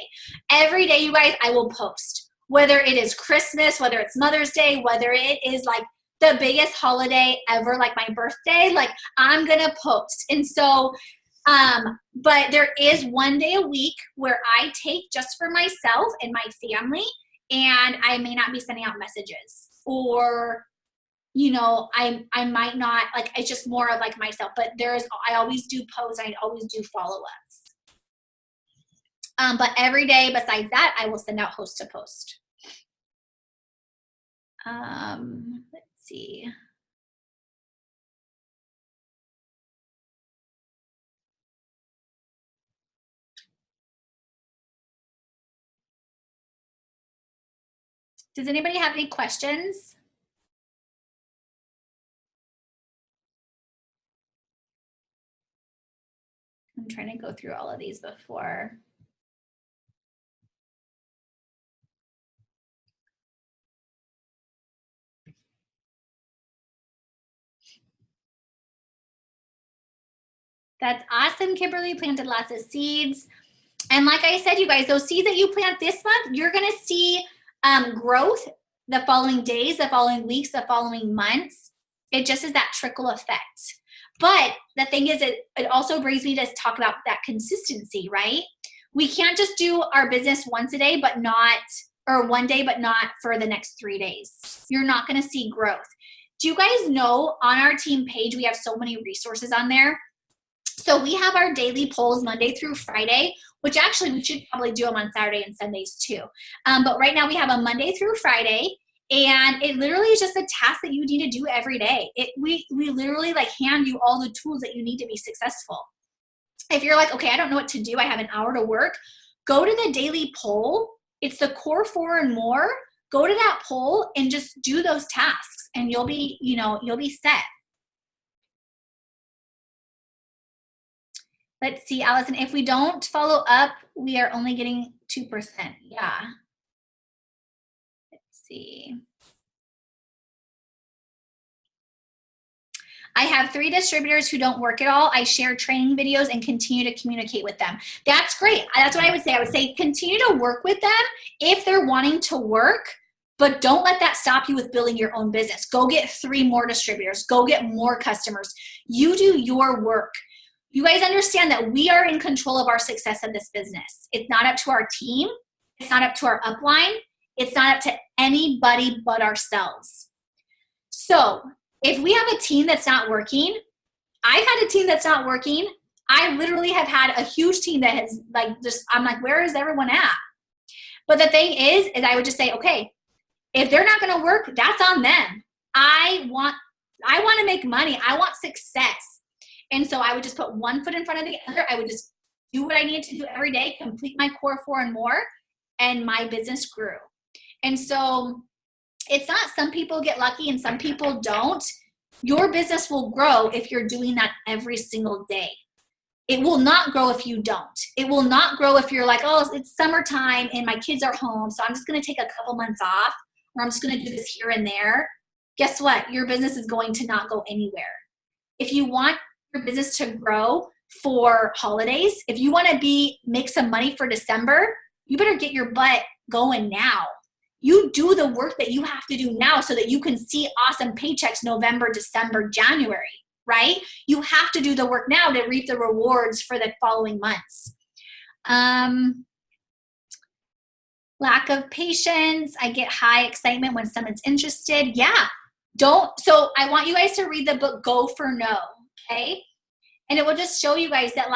Every day, you guys, I will post. Whether it is Christmas, whether it's Mother's Day, whether it is like the biggest holiday ever, like my birthday, like I'm going to post. And so, but there is one day a week where I take just for myself and my family, and I may not be sending out messages, or, you know, I might not, like, it's just more of like myself, but I always do posts, I always do follow-ups. But every day besides that, I will send out host to post. Let's see. Does anybody have any questions? I'm trying to go through all of these before. That's awesome, Kimberly. Planted lots of seeds. And like I said, you guys, those seeds that you plant this month, you're going to see growth the following days, the following weeks, the following months. It just is that trickle effect. But the thing is, it also brings me to talk about that consistency, right? We can't just do our business once a day, but not, or one day, but not for the next 3 days. You're not going to see growth. Do you guys know on our team page, we have so many resources on there? So we have our daily polls Monday through Friday, which actually we should probably do them on Saturday and Sundays too. But right now we have a Monday through Friday, and it literally is just a task that you need to do every day. We literally like hand you all the tools that you need to be successful. If you're like, okay, I don't know what to do, I have an hour to work, go to the daily poll. It's the core 4 and more. Go to that poll and just do those tasks and you'll be, you'll be set. Let's see, Allison, if we don't follow up, we are only getting 2%. Yeah. Let's see. I have 3 distributors who don't work at all. I share training videos and continue to communicate with them. That's great. That's what I would say. I would say continue to work with them if they're wanting to work, but don't let that stop you with building your own business. Go get 3 more distributors. Go get more customers. You do your work. You guys understand that we are in control of our success of this business. It's not up to our team. It's not up to our upline. It's not up to anybody but ourselves. So if we have a team that's not working, I've had a team that's not working. I literally have had a huge team that has I'm like, where is everyone at? But the thing is I would just say, okay, if they're not going to work, that's on them. I want to make money. I want success. And so I would just put one foot in front of the other. I would just do what I needed to do every day, complete my core 4 and more, and my business grew. And so it's not some people get lucky and some people don't. Your business will grow if you're doing that every single day. It will not grow if you don't. It will not grow if you're like, oh, it's summertime and my kids are home, so I'm just going to take a couple months off, or I'm just going to do this here and there. Guess what? Your business is going to not go anywhere. If you want your business to grow for holidays, if you want to make some money for December, you better get your butt going now. You do the work that you have to do now so that you can see awesome paychecks November, December, January, right? You have to do the work now to reap the rewards for the following months. Lack of patience. I get high excitement when someone's interested. Yeah. So I want you guys to read the book, Go for No, okay? And it will just show you guys that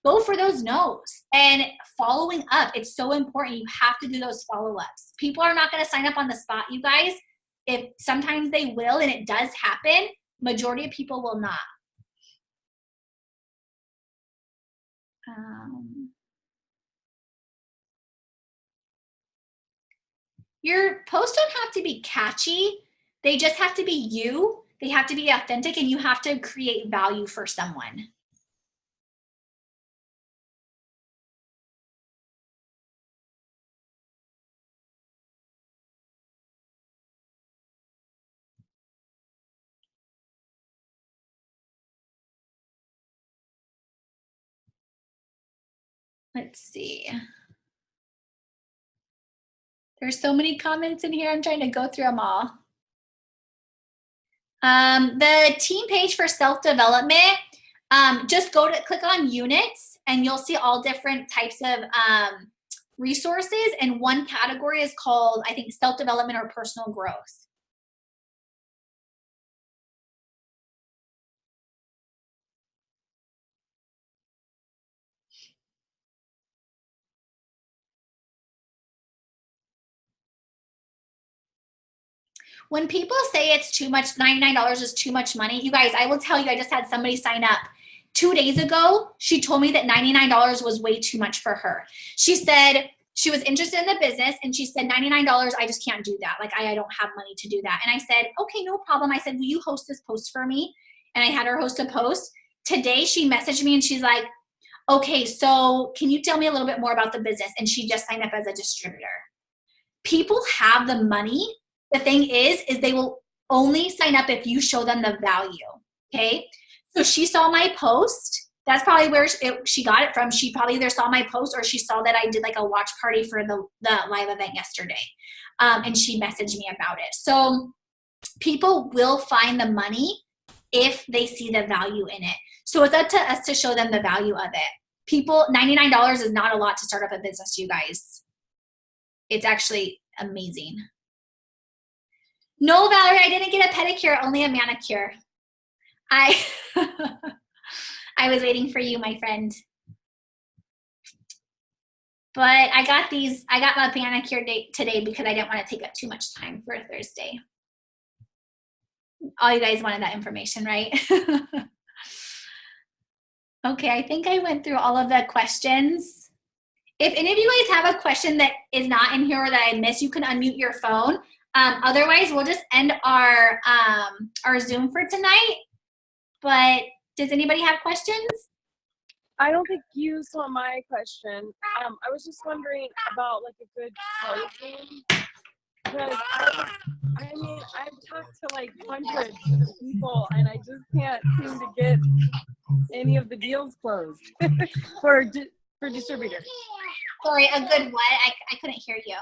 go for those no's and following up. It's so important. You have to do those follow-ups. People are not going to sign up on the spot, you guys. If sometimes they will, and it does happen, majority of people will not. Your posts don't have to be catchy. They just have to be you. They have to be authentic, and you have to create value for someone. Let's see. There's so many comments in here. I'm trying to go through them all. The team page for self-development, just click on units and you'll see all different types of resources. And one category is called, I think, self-development or personal growth. When people say it's too much, $99 is too much money, you guys, I will tell you, I just had somebody sign up 2 days ago. She told me that $99 was way too much for her. She said she was interested in the business and she said, $99, I just can't do that. I don't have money to do that. And I said, okay, no problem. I said, will you host this post for me? And I had her host a post. Today she messaged me and she's like, okay, so can you tell me a little bit more about the business? And she just signed up as a distributor. People have the money. The thing is they will only sign up if you show them the value, okay? So she saw my post. That's probably where she got it from. She probably either saw my post or she saw that I did a watch party for the live event yesterday. And she messaged me about it. So people will find the money if they see the value in it. So it's up to us to show them the value of it. $99 is not a lot to start up a business, you guys. It's actually amazing. No, Valerie, I didn't get a pedicure, only a manicure. I was waiting for you, my friend. But I got my manicure date today because I didn't want to take up too much time for Thursday. All you guys wanted that information, right? Okay, I think I went through all of the questions. If any of you guys have a question that is not in here or that I missed, you can unmute your phone. Otherwise, we'll just end our Zoom for tonight. But does anybody have questions? I don't think you saw my question. I was just wondering about like a good closing, because I mean, I've talked to like hundreds of people and I just can't seem to get any of the deals closed for distributors. Sorry, a good what? I couldn't hear you.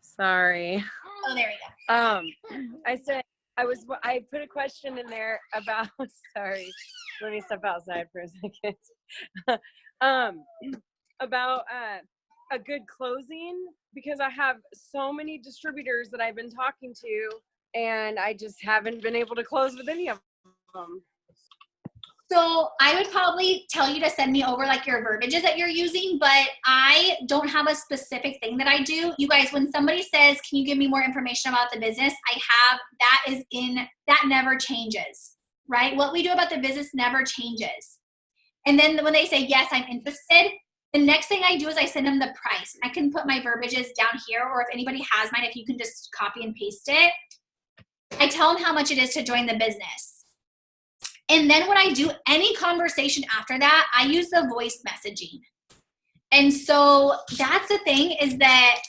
Sorry. Oh, there we go. I said I put a question in there about sorry, let me step outside for a second. About a good closing, because I have so many distributors that I've been talking to and I just haven't been able to close with any of them. So I would probably tell you to send me over like your verbiages that you're using, but I don't have a specific thing that I do. You guys, when somebody says, can you give me more information about the business? That never changes, right? What we do about the business never changes. And then when they say, yes, I'm interested, the next thing I do is I send them the price. I can put my verbiages down here, or if anybody has mine, if you can just copy and paste it. I tell them how much it is to join the business. And then when I do any conversation after that, I use the voice messaging. And so that's the thing is that,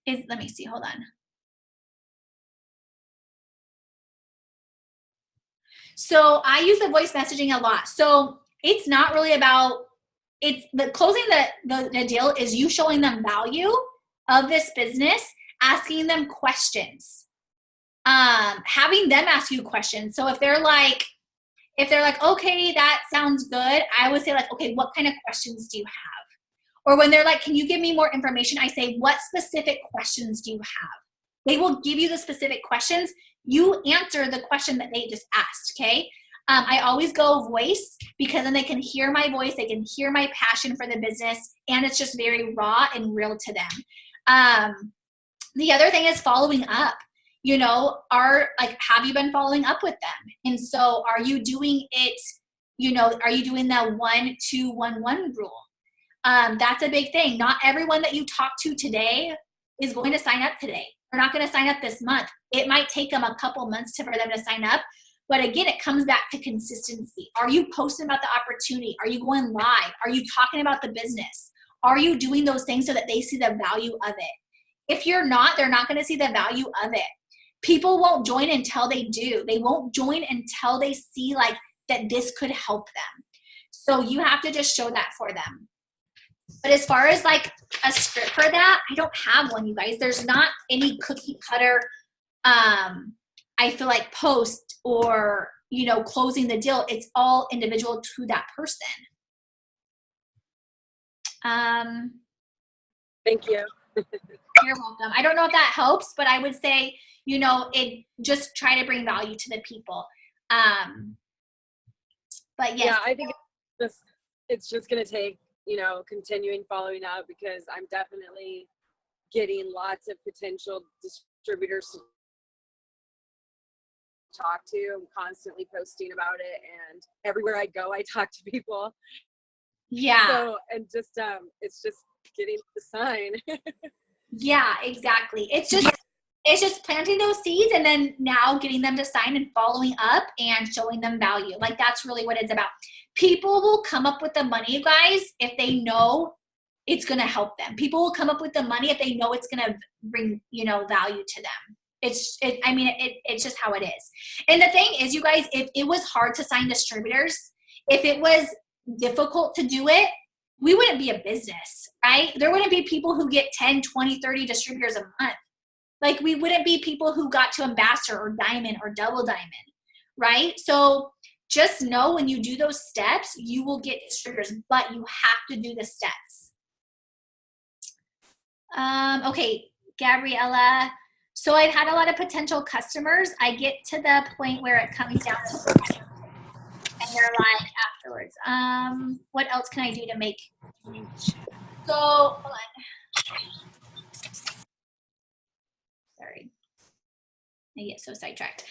let me see, hold on. So I use the voice messaging a lot. So it's not really about, it's the closing the deal is you showing them value of this business, asking them questions. Having them ask you questions. So if they're like, okay, that sounds good, I would say like, okay, what kind of questions do you have? Or when they're like, can you give me more information? I say, what specific questions do you have? They will give you the specific questions. You answer the question that they just asked, okay? I always go voice, because then they can hear my voice, they can hear my passion for the business, and it's just very raw and real to them. The other thing is following up. You know, have you been following up with them? And so are you doing it, are you doing the 1-2-1-1 rule? That's a big thing. Not everyone that you talk to today is going to sign up today. They're not going to sign up this month. It might take them a couple months for them to sign up. But again, it comes back to consistency. Are you posting about the opportunity? Are you going live? Are you talking about the business? Are you doing those things so that they see the value of it? If you're not, they're not going to see the value of it. People won't join until they do. They won't join until they see like that this could help them. So you have to just show that for them. But as far as like a script for that, I don't have one, you guys. There's not any cookie cutter, I feel like post or, closing the deal. It's all individual to that person. Thank you. You're welcome. I don't know if that helps, but I would say, it just try to bring value to the people. But yes. Yeah, I think it's just going to take, continuing following up, because I'm definitely getting lots of potential distributors to talk to. I'm constantly posting about it, and everywhere I go, I talk to people. Yeah. So, and just, it's just getting the sign. Yeah, exactly. It's just planting those seeds and then now getting them to sign and following up and showing them value. Like that's really what it's about. People will come up with the money, you guys, if they know it's going to help them. People will come up with the money if they know it's going to bring, value to them. It's just how it is. And the thing is, you guys, if it was hard to sign distributors, if it was difficult to do it, we wouldn't be a business, right? There wouldn't be people who get 10, 20, 30 distributors a month. Like we wouldn't be people who got to ambassador or diamond or double diamond, right? So just know when you do those steps, you will get distributors, but you have to do the steps. Okay, Gabriella. So I've had a lot of potential customers. I get to the point where it comes down to and they're like afterwards, what else can I do to make? So, hold on. Sorry. I get so sidetracked.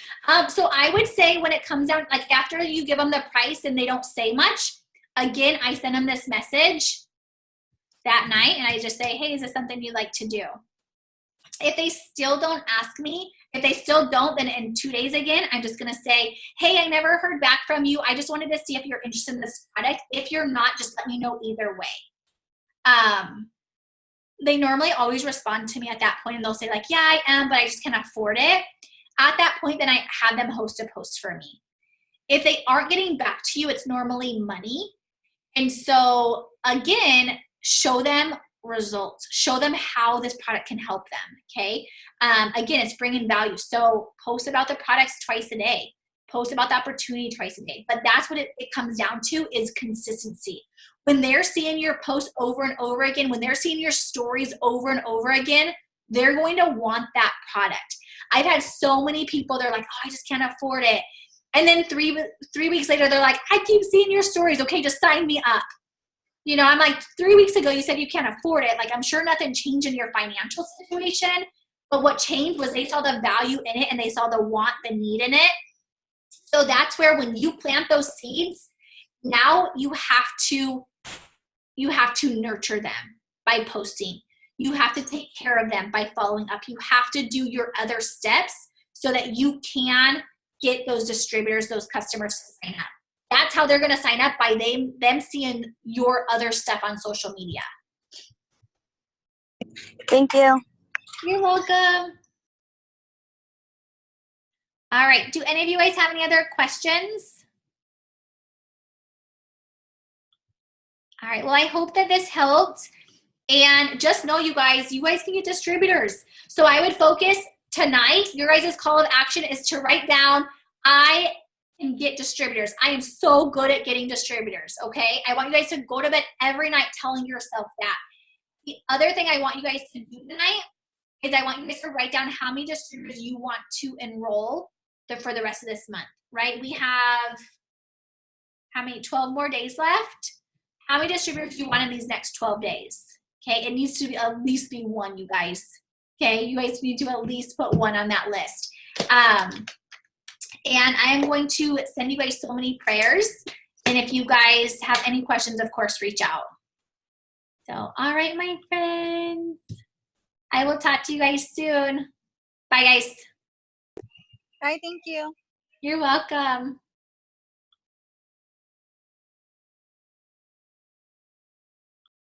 So I would say when it comes down, like after you give them the price and they don't say much, again, I send them this message that night and I just say, hey, is this something you'd like to do? If they still don't ask me, if they still don't, then in 2 days again, I'm just gonna say, hey, I never heard back from you. I just wanted to see if you're interested in this product. If you're not, just let me know either way. They normally always respond to me at that point and they'll say like, yeah, I am, but I just can't afford it. At that point, then I have them host a post for me. If they aren't getting back to you, it's normally money. And so again, show them results. Show them how this product can help them, okay? Again, it's bringing value. So post about the products twice a day. Post about the opportunity twice a day. But that's what it comes down to is consistency. When they're seeing your posts over and over again, when they're seeing your stories over and over again, they're going to want that product. I've had so many people, they're like, oh, I just can't afford it. And then three weeks later, they're like, I keep seeing your stories. Okay, just sign me up. You know, I'm like, 3 weeks ago, you said you can't afford it. Like, I'm sure nothing changed in your financial situation. But what changed was they saw the value in it and they saw the want, the need in it. So that's where when you plant those seeds, now you have to nurture them by posting. You have to take care of them by following up. You have to do your other steps so that you can get those distributors, those customers to sign up. That's how they're going to sign up, by them seeing your other stuff on social media. Thank you. You're welcome. All right. Do any of you guys have any other questions? All right. Well, I hope that this helped. And just know, you guys can get distributors. So I would focus tonight, your guys' call of action is to write down, I can get distributors. I am so good at getting distributors, okay? I want you guys to go to bed every night telling yourself that. The other thing I want you guys to do tonight is I want you guys to write down how many distributors you want to enroll for the rest of this month, right? We have, how many, 12 more days left? How many distributors do you want in these next 12 days? Okay, it needs to be at least be one, you guys. Okay, you guys need to at least put one on that list. And I am going to send you guys so many prayers. And if you guys have any questions, of course, reach out. So, all right, my friends. I will talk to you guys soon. Bye, guys. Bye, thank you. You're welcome.